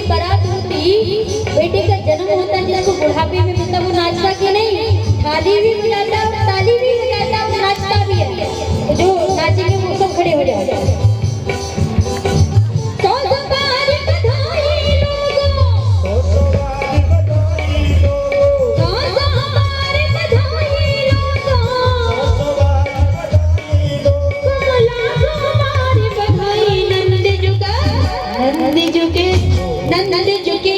बारात होती, बेटे का जन्म होता जिसको बुढ़ापे में मतलब वो नाचता कि नहीं, थाली भी बजाता और ताली भी बजाता और नाचता भी है, तो जो नाचेंगे वो सब खड़े हो जाएंगे। नंद झुके